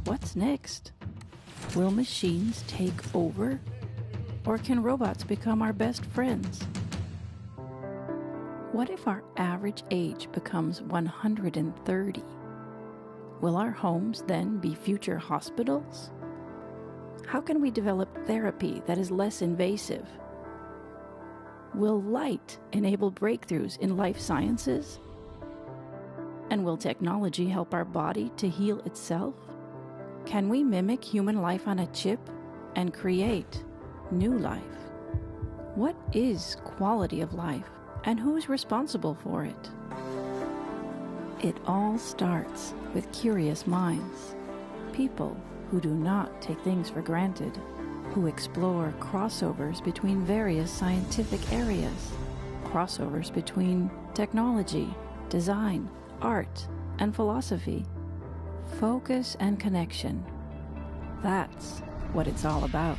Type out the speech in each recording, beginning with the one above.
What's next? Will machines take over? Or can robots become our best friends? What if our average age becomes 130? Will our homes then be future hospitals? How can we develop therapy that is less invasive? Will light enable breakthroughs in life sciences? And will technology help our body to heal itself? Can we mimic human life on a chip and create new life? What is quality of life, and who's responsible for it? It all starts with curious minds, people who do not take things for granted, who explore crossovers between various scientific areas, crossovers between technology, design, art, and philosophy. Focus and connection. That's what it's all about.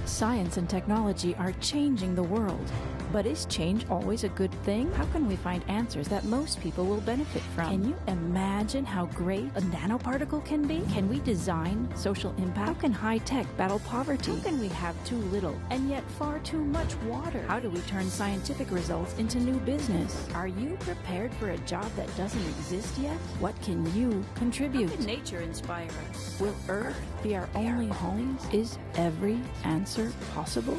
Science and technology are changing the world. But is change always a good thing? How can we find answers that most people will benefit from? Can you imagine how great a nanoparticle can be? Can we design social impact? How can high tech battle poverty? How can we have too little and yet far too much water? How do we turn scientific results into new business? Are you prepared for a job that doesn't exist yet? What can you contribute? How can nature inspire us? Will Earth be our only home? Is every answer possible?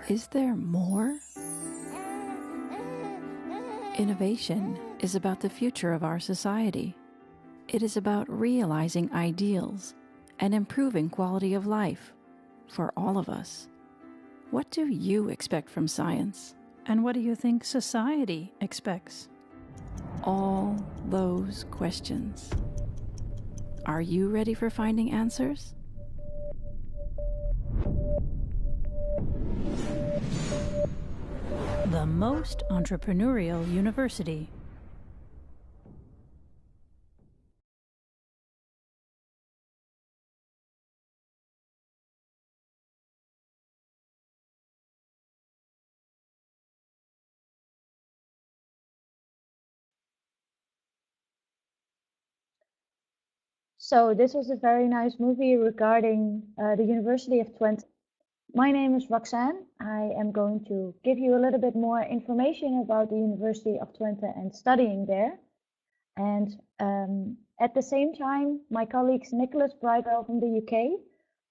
Is there more? Innovation is about the future of our society. It is about realizing ideals and improving quality of life for all of us. What do you expect from science? And what do you think society expects? All those questions. Are you ready for finding answers? The most entrepreneurial university. So this was a very nice movie regarding the University of Twente. My name is Roxanne. I am going to give you a little bit more information about the University of Twente and studying there. And at the same time, my colleagues Nicholas Brigwell from the UK,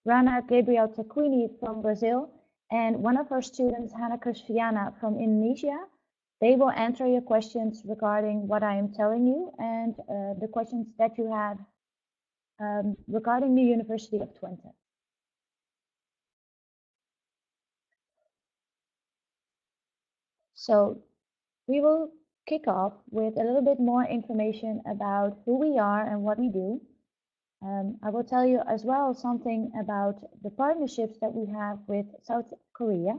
Rana Gabriel Taquini from Brazil, and one of our students, Hannah Kushina from Indonesia, they will answer your questions regarding what I am telling you and the questions that you have regarding the University of Twente. So we will kick off with a little bit more information about who we are and what we do. I will tell you as well something about the partnerships that we have with South Korea.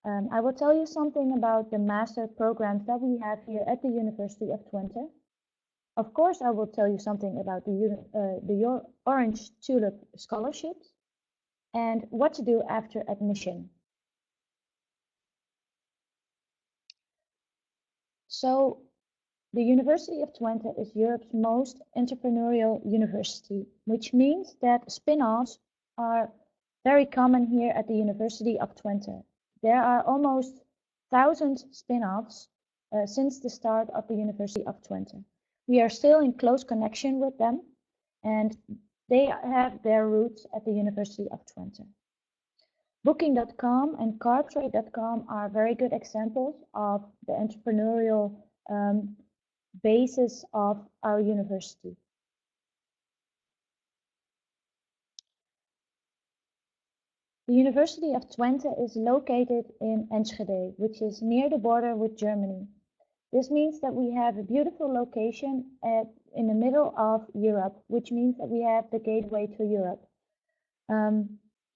I will tell you something about the master programs that we have here at the University of Twente. Of course, I will tell you something about the Orange Tulip scholarships and what to do after admission. So, the University of Twente is Europe's most entrepreneurial university, which means that spin-offs are very common here at the University of Twente. There are almost 1,000 spin-offs since the start of the University of Twente. We are still in close connection with them, and they have their roots at the University of Twente. Booking.com and cartrade.com are very good examples of the entrepreneurial basis of our university. The University of Twente is located in Enschede, which is near the border with Germany. This means that we have a beautiful location in the middle of Europe, which means that we have the gateway to Europe.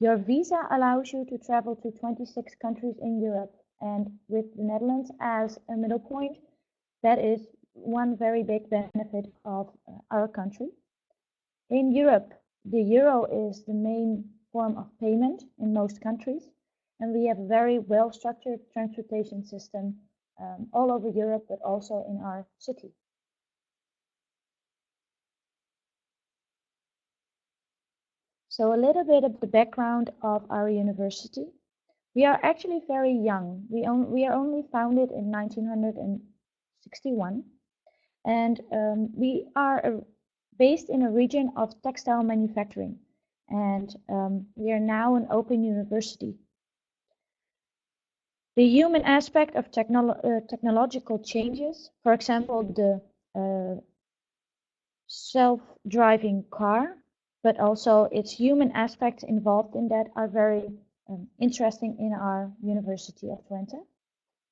Your visa allows you to travel to 26 countries in Europe, and with the Netherlands as a middle point, that is one very big benefit of our country. In Europe, the euro is the main form of payment in most countries, and we have a very well-structured transportation system all over Europe, but also in our city. So a little bit of the background of our university. We are actually very young. We are only founded in 1961, and we are based in a region of textile manufacturing, and we are now an open university. The human aspect of technological changes, for example, the self-driving car, but also its human aspects involved in that are very interesting in our University of Twente.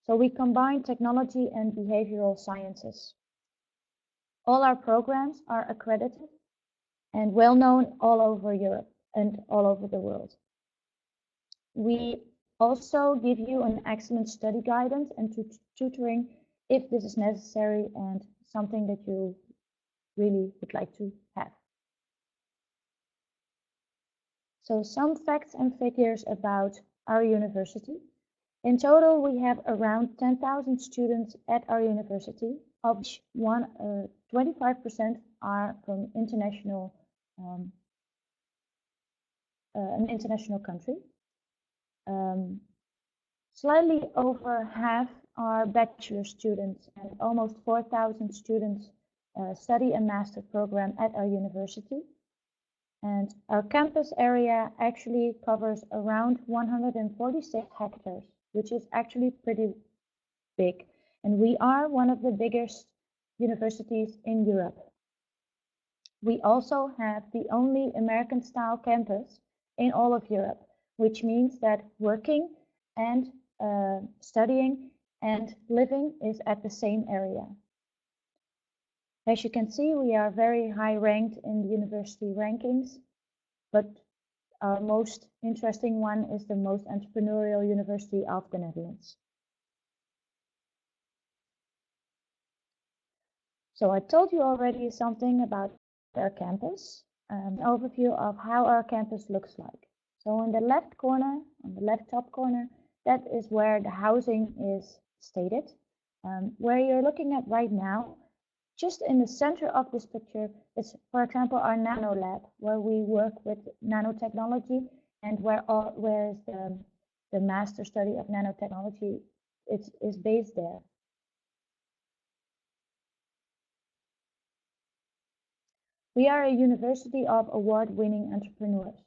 So we combine technology and behavioral sciences. All our programs are accredited and well known all over Europe and all over the world. We also give you an excellent study guidance and tutoring if this is necessary and something that you really would like to have. So some facts and figures about our university. In total, we have around 10,000 students at our university, of which 25% are from an international country. Slightly over half are bachelor students, and almost 4,000 students study a master program at our university. And our campus area actually covers around 146 hectares, which is actually pretty big. And we are one of the biggest universities in Europe. We also have the only American-style campus in all of Europe, which means that working and studying and living is at the same area. As you can see, we are very high ranked in the university rankings, but our most interesting one is the most entrepreneurial university of the Netherlands. So I told you already something about our campus, an overview of how our campus looks like. So in the left corner, on the left top corner, that is where the housing is stated. Where you're looking at right now, just in the center of this picture is, for example, our nano lab, where we work with nanotechnology and where is the master study of nanotechnology is based there. We are a university of award-winning entrepreneurs.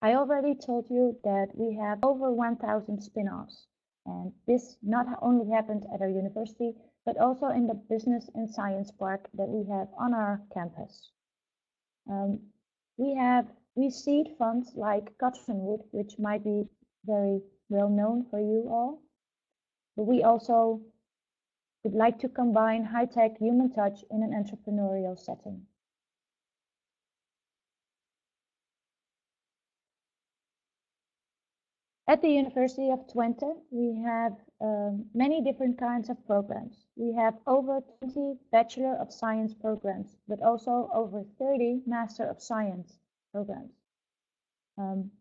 I already told you that we have over 1,000 spin-offs, and this not only happens at our university, but also in the business and science park that we have on our campus. We seed funds like Cottonwood, which might be very well known for you all, but we also would like to combine high-tech human touch in an entrepreneurial setting. At the University of Twente, we have many different kinds of programs. We have over 20 Bachelor of Science programs, but also over 30 Master of Science programs.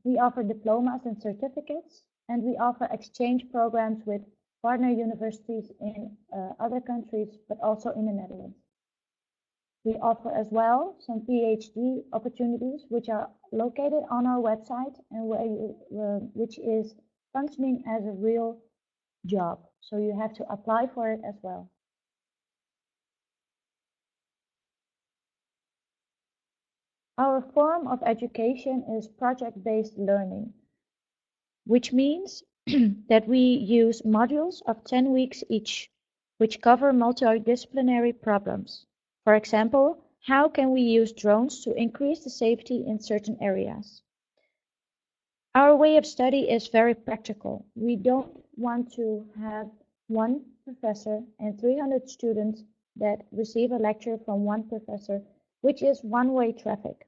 We offer diplomas and certificates, and we offer exchange programs with partner universities in other countries, but also in the Netherlands. We offer as well some PhD opportunities, which are located on our website and which is functioning as a real job. So you have to apply for it as well. Our form of education is project-based learning, which means that we use modules of 10 weeks each, which cover multidisciplinary problems. For example, how can we use drones to increase the safety in certain areas? Our way of study is very practical. We don't want to have one professor and 300 students that receive a lecture from one professor, which is one-way traffic.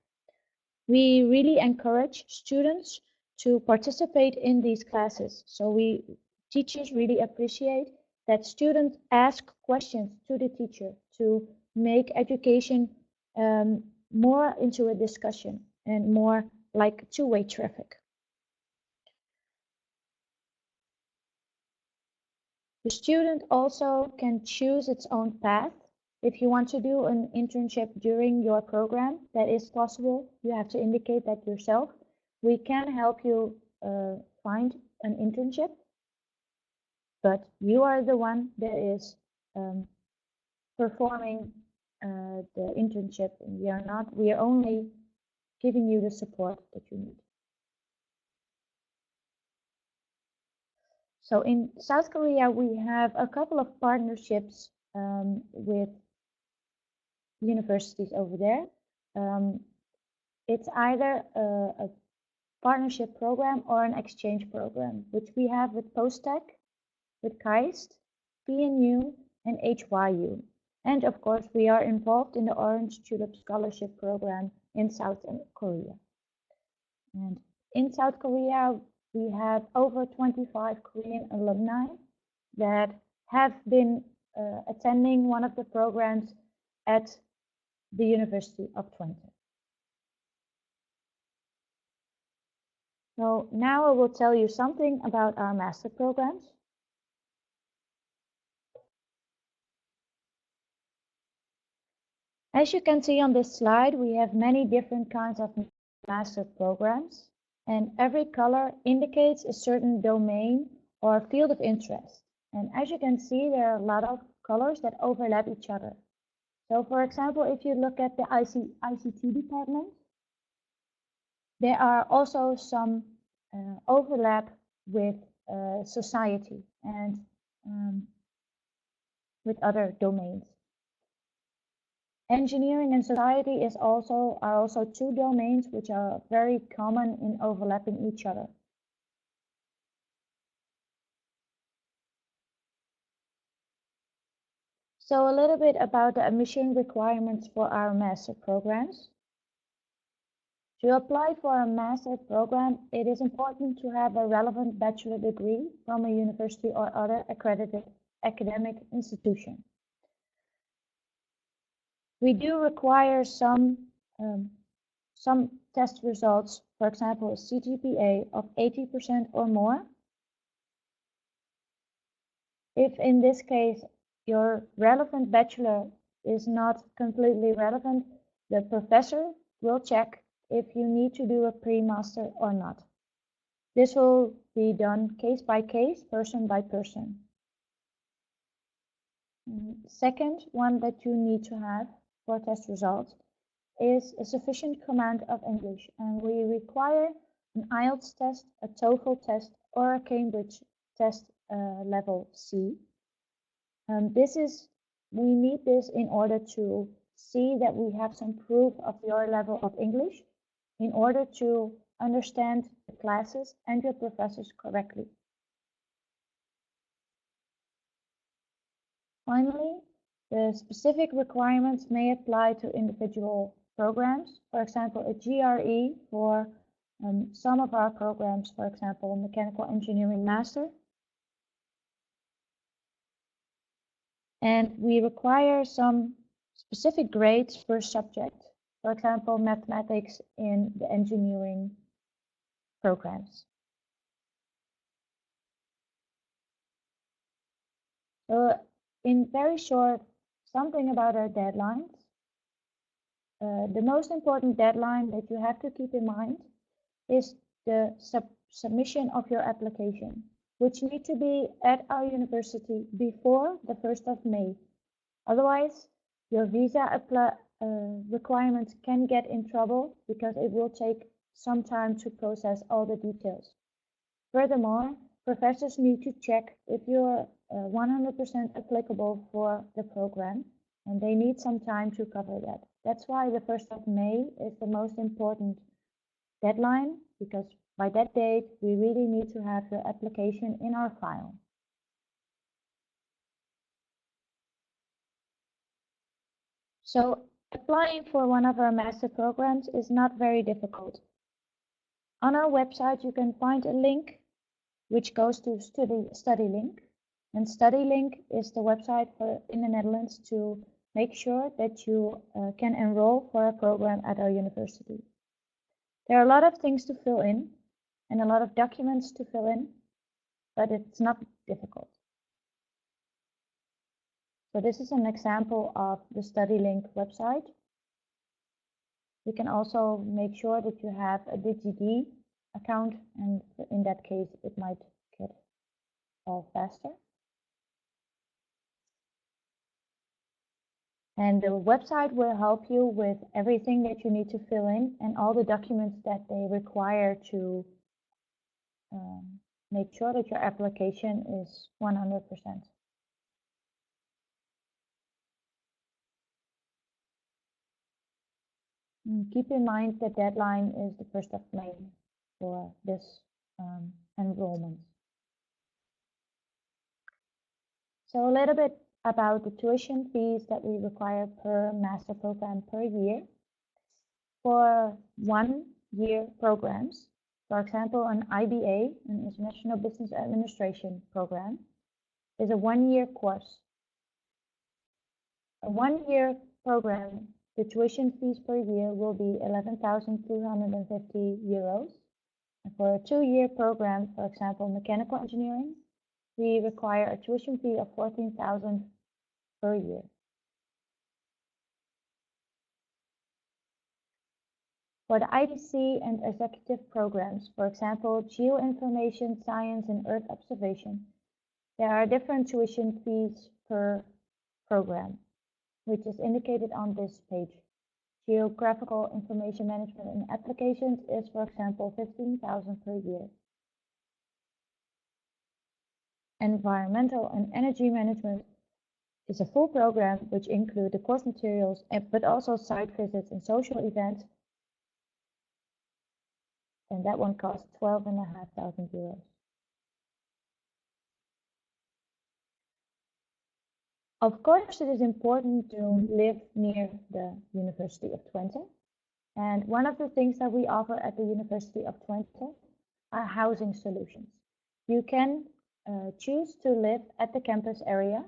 We really encourage students to participate in these classes. So teachers really appreciate that students ask questions to the teacher to make education more into a discussion and more like two-way traffic. The student also can choose its own path. If you want to do an internship during your program, that is possible. You have to indicate that yourself. we can help you find an internship, but you are the one that is performing the internship. We are only giving you the support that you need. So in South Korea, we have a couple of partnerships with universities over there. It's either a partnership program or an exchange program, which we have with PostTech, with KAIST, PNU, and HYU. And of course, we are involved in the Orange Tulip Scholarship Program in South Korea. And in South Korea, we have over 25 Korean alumni that have been attending one of the programs at the University of Twente. So now I will tell you something about our master programs. As you can see on this slide, we have many different kinds of master programs, and every color indicates a certain domain or field of interest. And as you can see, there are a lot of colors that overlap each other. So for example, if you look at the ICT department, there are also some overlap with society and with other domains. Engineering and society are also two domains which are very common in overlapping each other. So a little bit about the admission requirements for our master programs. To apply for a master program, it is important to have a relevant bachelor degree from a university or other accredited academic institution. We do require some test results, for example, a CGPA of 80% or more. If in this case your relevant bachelor is not completely relevant, the professor will check if you need to do a pre-master or not. This will be done case by case, person by person. Second one that you need to have for test results is a sufficient command of English, and we require an IELTS test, a TOEFL test, or a Cambridge test level C. We need this in order to see that we have some proof of your level of English in order to understand the classes and your professors correctly. Finally, the specific requirements may apply to individual programs. For example, a GRE for some of our programs, for example, Mechanical Engineering Master. And we require some specific grades per subject, for example, mathematics in the engineering programs. So in very short, something about our deadlines. The most important deadline that you have to keep in mind is the submission of your application, which need to be at our university before the 1st of May. Otherwise, your visa requirements can get in trouble because it will take some time to process all the details. Furthermore, professors need to check if you're 100% applicable for the program, and they need some time to cover that. That's why the 1st of May is the most important deadline, because by that date, we really need to have your application in our file. So applying for one of our master programs is not very difficult. On our website, you can find a link which goes to StudyLink. And StudyLink is the website in the Netherlands to make sure that you can enroll for a program at our university. There are a lot of things to fill in and a lot of documents to fill in, but it's not difficult. So this is an example of the StudyLink website. You can also make sure that you have a DigiD account, and in that case it might get all faster. And the website will help you with everything that you need to fill in and all the documents that they require to make sure that your application is 100%. Keep in mind the deadline is the 1st of May for this enrollment. So a little bit about the tuition fees that we require per master program per year. For 1-year programs, for example, an IBA, an International Business Administration program, is a 1-year course. A 1-year program, the tuition fees per year will be 11,250 euros. And for a 2-year program, for example, mechanical engineering, we require a tuition fee of 14,000 per year. For the IDC and executive programs, for example, geoinformation, science, and Earth observation, there are different tuition fees per program, which is indicated on this page. Geographical information management and applications is, for example, 15,000 per year. Environmental and energy management is a full program which includes the course materials, but also site visits and social events. And that one costs 12,500 euros. Of course, it is important to live near the University of Twente. And one of the things that we offer at the University of Twente are housing solutions. You can choose to live at the campus area,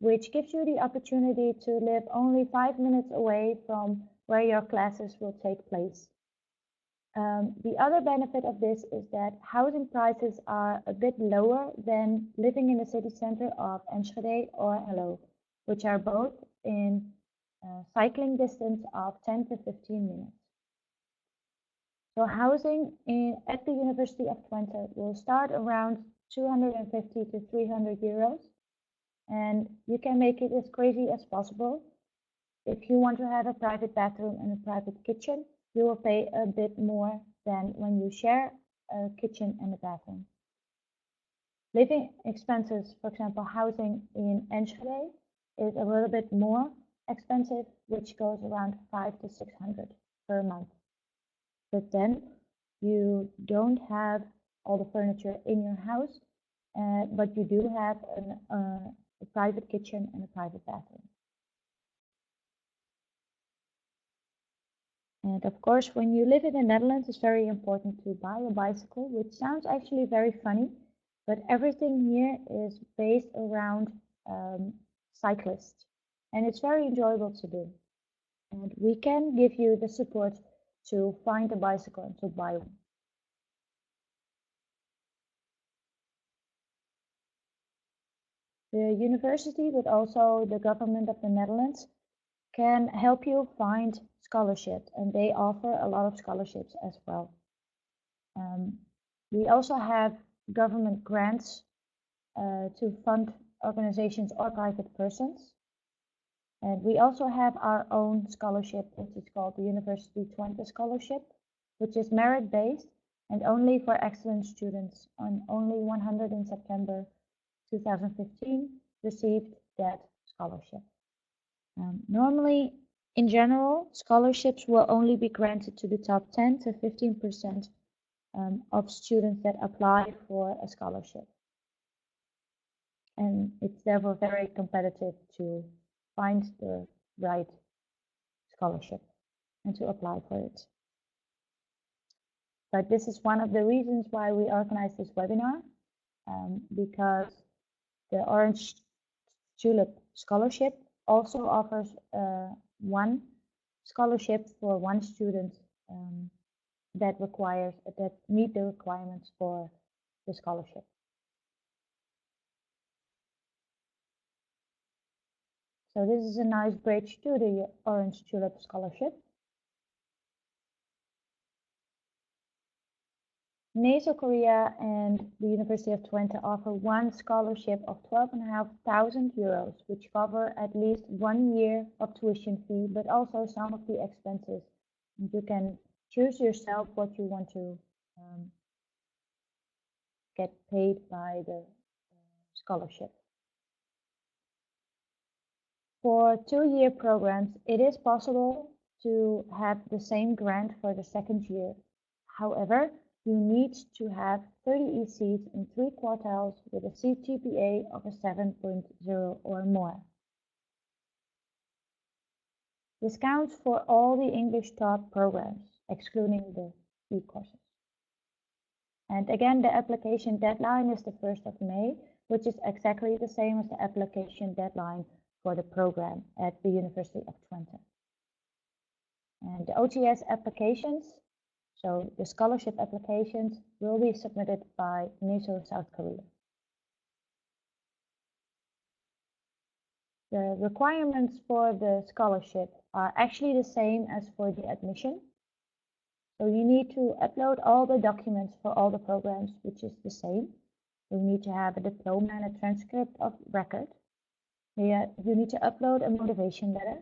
which gives you the opportunity to live only 5 minutes away from where your classes will take place. The other benefit of this is that housing prices are a bit lower than living in the city center of Enschede or Hengelo, which are both in cycling distance of 10 to 15 minutes. So housing at the University of Twente will start around 250 to 300 euros, and you can make it as crazy as possible. If you want to have a private bathroom and a private kitchen, you will pay a bit more than when you share a kitchen and a bathroom. Living expenses, for example, housing in Enschede is a little bit more expensive, which goes around 500 to 600 per month. But then you don't have all the furniture in your house, but you do have a private kitchen and a private bathroom. And of course, when you live in the Netherlands, it's very important to buy a bicycle, which sounds actually very funny, but everything here is based around cyclists, and it's very enjoyable to do. And we can give you the support to find a bicycle and to buy one. The university, but also the government of the Netherlands, can help you find scholarships, and they offer a lot of scholarships as well. We also have government grants to fund organizations or private persons. And we also have our own scholarship, which is called the University Twente Scholarship, which is merit-based and only for excellent students. And only 100 in September 2015 received that scholarship. Normally, in general, scholarships will only be granted to the top 10 to 15% of students that apply for a scholarship. And it's therefore very competitive to find the right scholarship and to apply for it. But this is one of the reasons why we organize this webinar, because the Orange Tulip Scholarship also offers one scholarship for one student that meet the requirements for the scholarship. So this is a nice bridge to the Orange Tulip Scholarship. NASO Korea and the University of Twente offer one scholarship of 12,500 euros, which cover at least 1 year of tuition fee, but also some of the expenses. And you can choose yourself what you want to get paid by the scholarship. For 2-year programs, it is possible to have the same grant for the second year. However, you need to have 30 ECs in 3 quartiles with a CGPA of a 7.0 or more. This counts for all the English taught programs, excluding the e-courses. And again, the application deadline is the 1st of May, which is exactly the same as the application deadline for the program at the University of Twente. And the OTS applications, so the scholarship applications, will be submitted by NASO South Korea. The requirements for the scholarship are actually the same as for the admission. So you need to upload all the documents for all the programs, which is the same. You need to have a diploma and a transcript of record. You need to upload a motivation letter.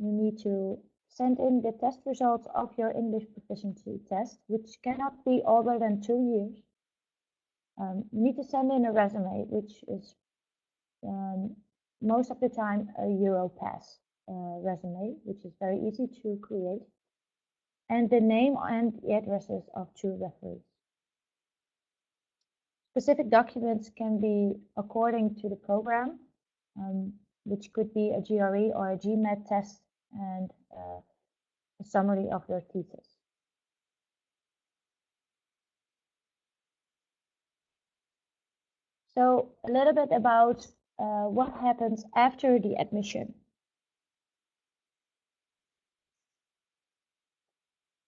You need to send in the test results of your English proficiency test, which cannot be older than 2 years. You need to send in a resume, which is most of the time a Europass resume, which is very easy to create, and the name and the addresses of 2 referees. Specific documents can be according to the program, which could be a GRE or a GMAT test and a summary of their thesis. So a little bit about what happens after the admission.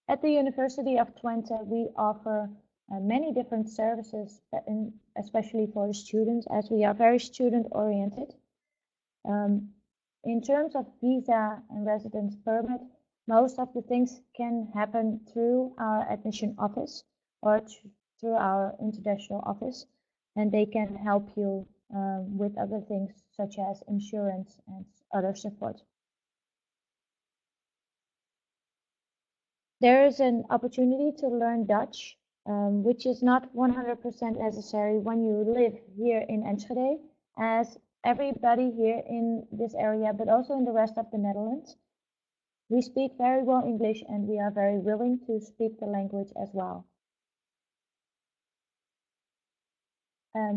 At the University of Twente, we offer many different services, especially for the students, as we are very student-oriented. In terms of visa and residence permit, most of the things can happen through our admission office or through our international office, and they can help you with other things such as insurance and other support. There is an opportunity to learn Dutch, which is not 100% necessary when you live here in Enschede, as everybody here in this area, but also in the rest of the Netherlands, we speak very well English and we are very willing to speak the language as well.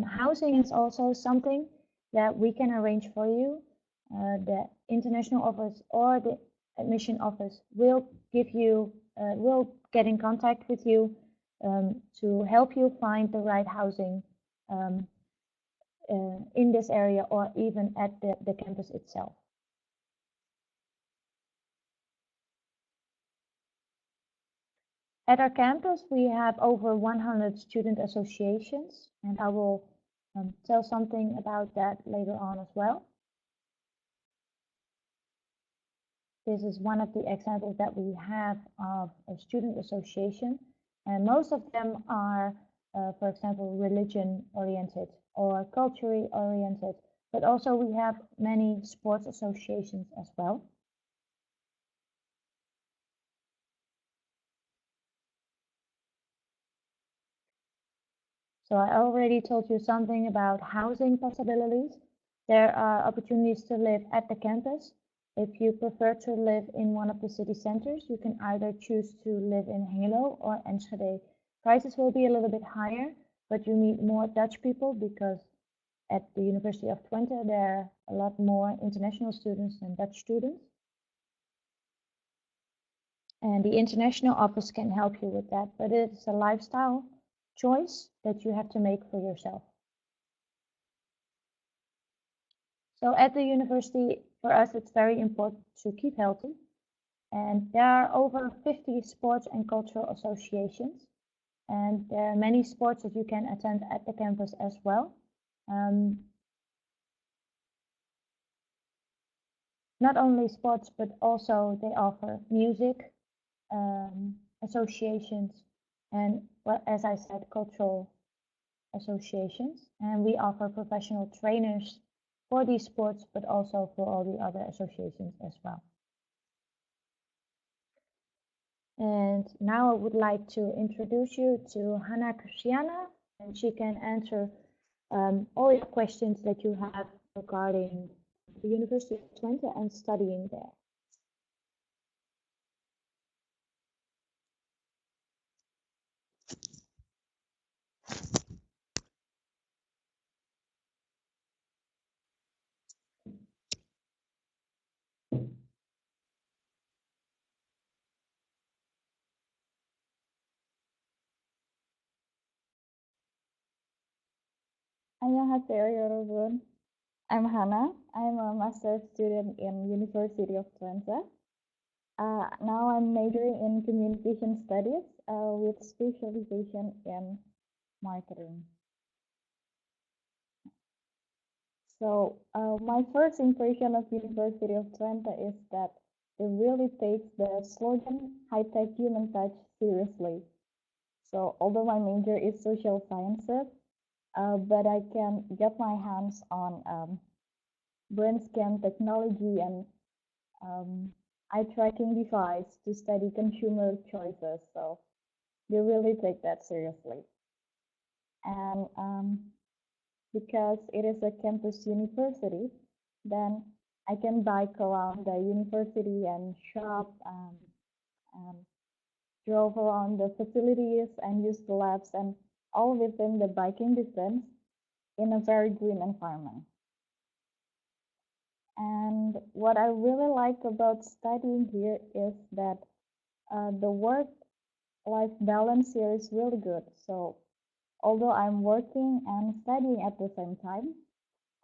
Housing is also something that we can arrange for you. The international office or the admission office will get in contact with you to help you find the right housing in this area or even at the campus itself. At our campus, we have over 100 student associations, and I will tell something about that later on as well. This is one of the examples that we have of a student association, and most of them are, for example, religion-oriented or culturally oriented, but also we have many sports associations as well. So I already told you something about housing possibilities. There are opportunities to live at the campus. If you prefer to live in one of the city centers, you can either choose to live in Hengelo or Enschede. Prices will be a little bit higher, but you need more Dutch people because at the University of Twente, there are a lot more international students than Dutch students. And the international office can help you with that, but it's a lifestyle choice that you have to make for yourself. So at the university, for us, it's very important to keep healthy. And there are over 50 sports and cultural associations. And there are many sports that you can attend at the campus as well. Not only sports, but also they offer music associations, and, well, as I said, cultural associations. And we offer professional trainers for these sports, but also for all the other associations as well. And now I would like to introduce you to Hannah Kushina, and she can answer all your questions that you have regarding the University of Twente and studying there. Annyeonghaseyo, 여러분. I'm Hannah. I'm a master's student in University of Twente. Now I'm majoring in communication studies with specialization in marketing. So my first impression of University of Twente is that it really takes the slogan "high-tech human touch" seriously. So although my major is social sciences, but I can get my hands on brain scan technology and eye tracking device to study consumer choices. So they really take that seriously. And because it is a campus university, then I can bike around the university and shop and drove around the facilities and use the labs and all within the biking distance in a very green environment. And what I really like about studying here is that the work-life balance here is really good. So although I'm working and studying at the same time,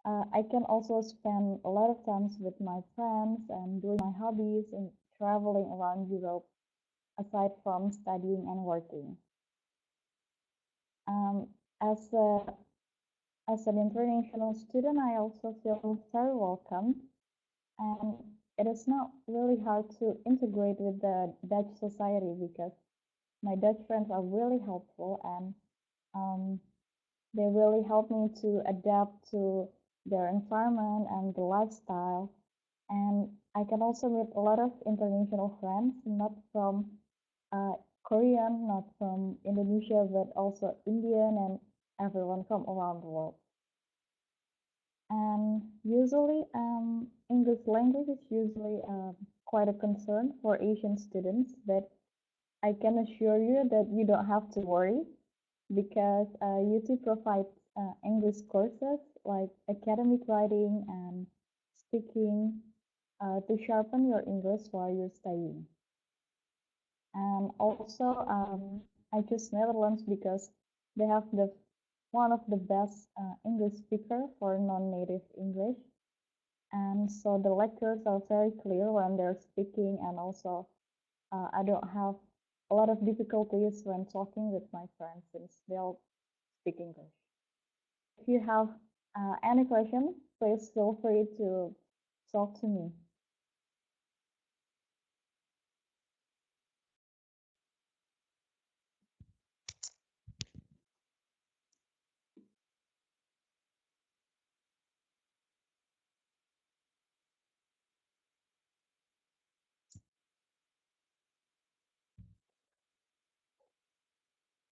I can also spend a lot of times with my friends and doing my hobbies and traveling around Europe aside from studying and working. Um, as a as an international student, I also feel very welcome, and it is not really hard to integrate with the Dutch society because my Dutch friends are really helpful and um, they really help me to adapt to their environment and the lifestyle. And I can also meet a lot of international friends, not from uh, Korean, not from Indonesia, but also Indian and everyone from around the world. And usually, English language is usually quite a concern for Asian students, but I can assure you that you don't have to worry because UT provides English courses like academic writing and speaking to sharpen your English while you're studying. And also, I choose Netherlands because they have one of the best English speaker for non-native English. And so the lectures are very clear when they're speaking, and also I don't have a lot of difficulties when talking with my friends since they all speak English. If you have any questions, please feel free to talk to me.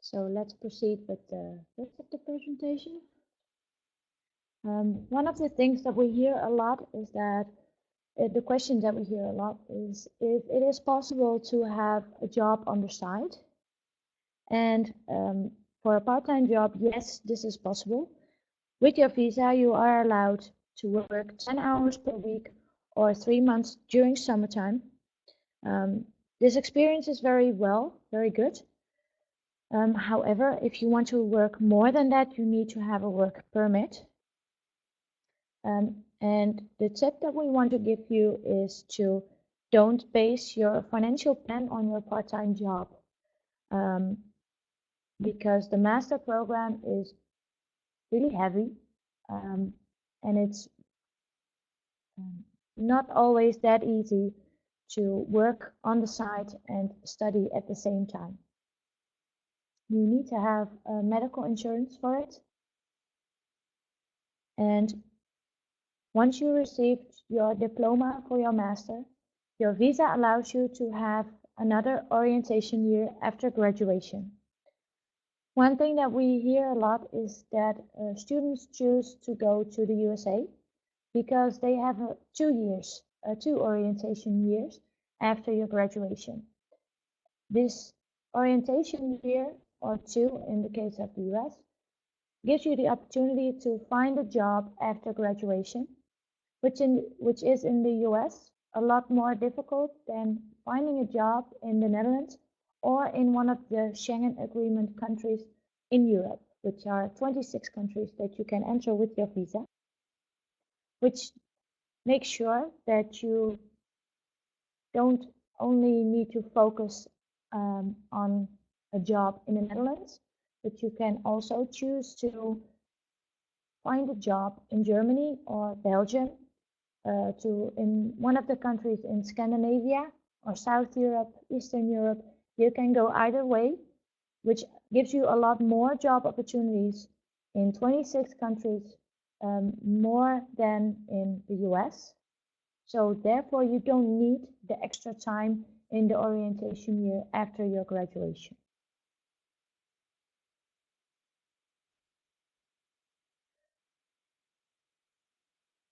So let's proceed with the rest of the presentation. One of the things that we hear a lot is that the question that we hear a lot is if it is possible to have a job on the side. And for a part-time job, yes, this is possible. With your visa, you are allowed to work 10 hours per week or 3 months during summertime. This experience is very good. However, if you want to work more than that, you need to have a work permit. And the tip that we want to give you is to don't base your financial plan on your part-time job. Because the master program is really heavy and it's not always that easy to work on the side and study at the same time. You need to have medical insurance for it. And once you received your diploma for your master, your visa allows you to have another orientation year after graduation. One thing that we hear a lot is that students choose to go to the USA because they have 2 orientation years after your graduation. This orientation year, or 2 in the case of the US, gives you the opportunity to find a job after graduation, which is in the US a lot more difficult than finding a job in the Netherlands or in one of the Schengen Agreement countries in Europe, which are 26 countries that you can enter with your visa, which makes sure that you don't only need to focus on a job in the Netherlands, but you can also choose to find a job in Germany or Belgium, in one of the countries in Scandinavia or South Europe, Eastern Europe. You can go either way, which gives you a lot more job opportunities in 26 countries, more than in the US. So therefore, you don't need the extra time in the orientation year after your graduation.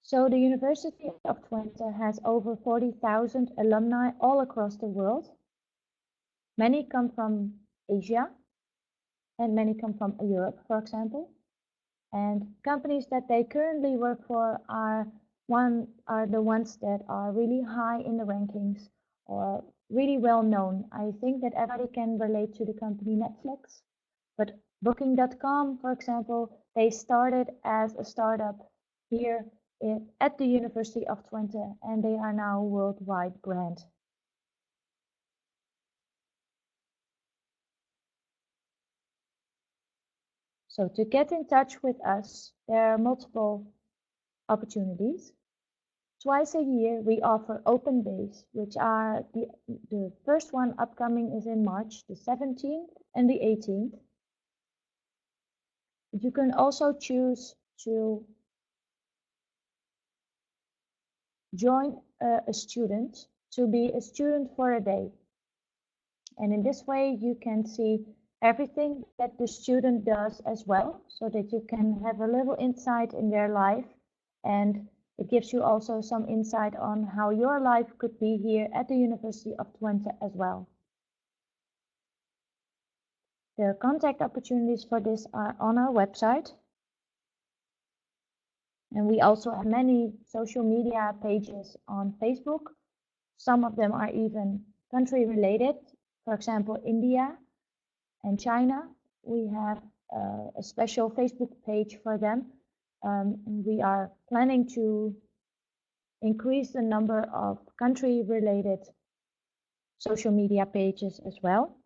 So the University of Twente has over 40,000 alumni all across the world. Many come from Asia and many come from Europe, for example. And companies that they currently work for are the ones that are really high in the rankings or really well known. I think that everybody can relate to the company Netflix, but Booking.com, for example, they started as a startup here at the University of Twente, and they are now a worldwide brand. So to get in touch with us, there are multiple opportunities. Twice a year, we offer open days, which are the first one upcoming is in March, the 17th and the 18th. But you can also choose to join a student, to be a student for a day. And in this way, you can see everything that the student does as well, so that you can have a little insight in their life, and it gives you also some insight on how your life could be here at the University of Twente as well. The contact opportunities for this are on our website. And we also have many social media pages on Facebook. Some of them are even country related. For example, India and China. We have a special Facebook page for them. And we are planning to increase the number of country related social media pages as well.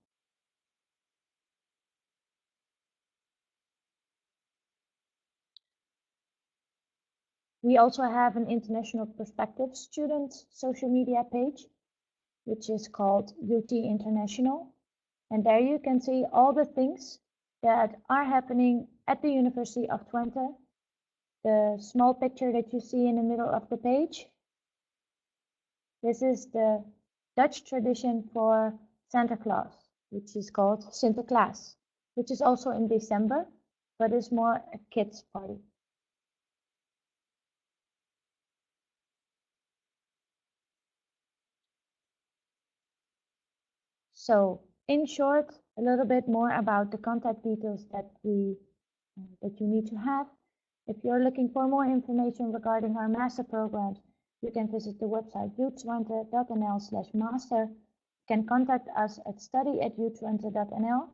We also have an international perspective student social media page, which is called UT International. And there you can see all the things that are happening at the University of Twente. The small picture that you see in the middle of the page. This is the Dutch tradition for Santa Claus, which is called Sinterklaas, which is also in December, but is more a kids' party. So, in short, a little bit more about the contact details that you need to have. If you're looking for more information regarding our master programs, you can visit the website utwente.nl/master. You can contact us at study@utwente.nl.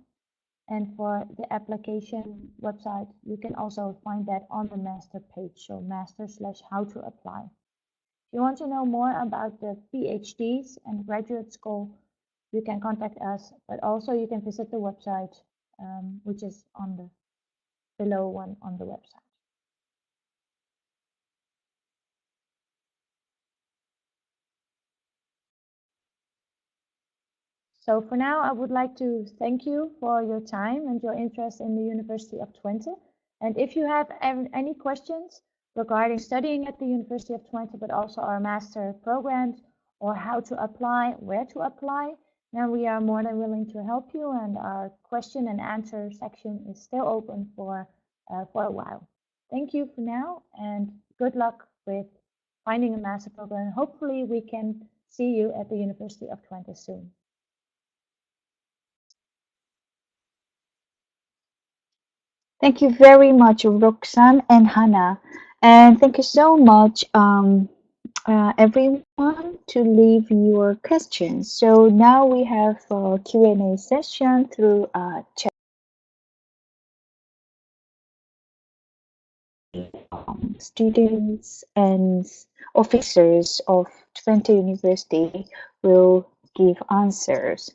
And for the application website, you can also find that on the master page, so master/how to apply. If you want to know more about the PhDs and graduate school, you can contact us, but also you can visit the website, which is on the below one on the website. So for now, I would like to thank you for your time and your interest in the University of Twente. And if you have any questions regarding studying at the University of Twente, but also our master programs, or how to apply, where to apply, then we are more than willing to help you. And our question and answer section is still open for a while. Thank you for now, and good luck with finding a master program. Hopefully we can see you at the University of Twente soon. Thank you very much, Roxanne and Hannah. And thank you so much, everyone, to leave your questions. So now we have a Q&A session through chat. Students and officers of Twente University will give answers.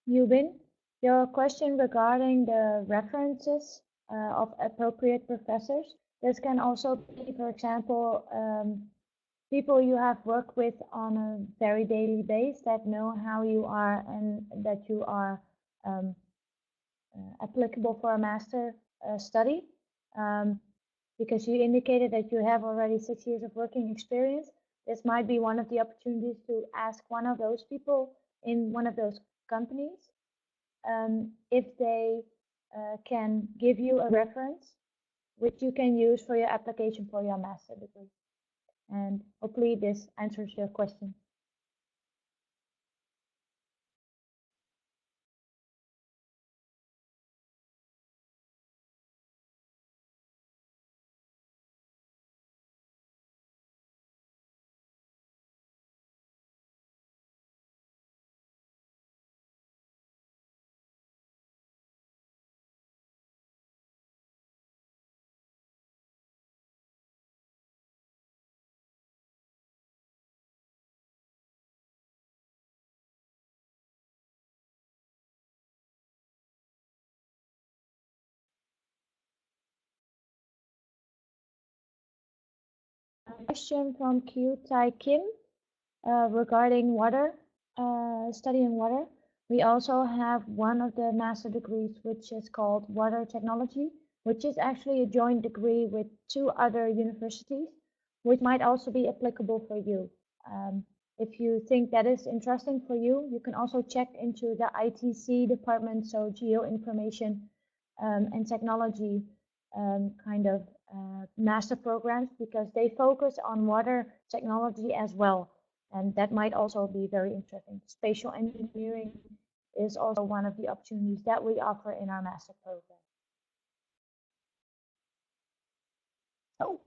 Yubin? Your question regarding the references of appropriate professors, this can also be, for example, people you have worked with on a very daily basis that know how you are and that you are um, applicable for a master study. Because you indicated that you have already 6 years of working experience, this might be one of the opportunities to ask one of those people in one of those companies if they can give you a reference which you can use for your application for your master degree. And hopefully this answers your question. Question from Q Tai Kim regarding water, studying water. We also have one of the master degrees which is called water technology, which is actually a joint degree with 2 other universities, which might also be applicable for you. If you think that is interesting for you, you can also check into the ITC department, so geoinformation and technology kind of master programs, because they focus on water technology as well. And that might also be very interesting. Spatial engineering is also one of the opportunities that we offer in our master program. Oh,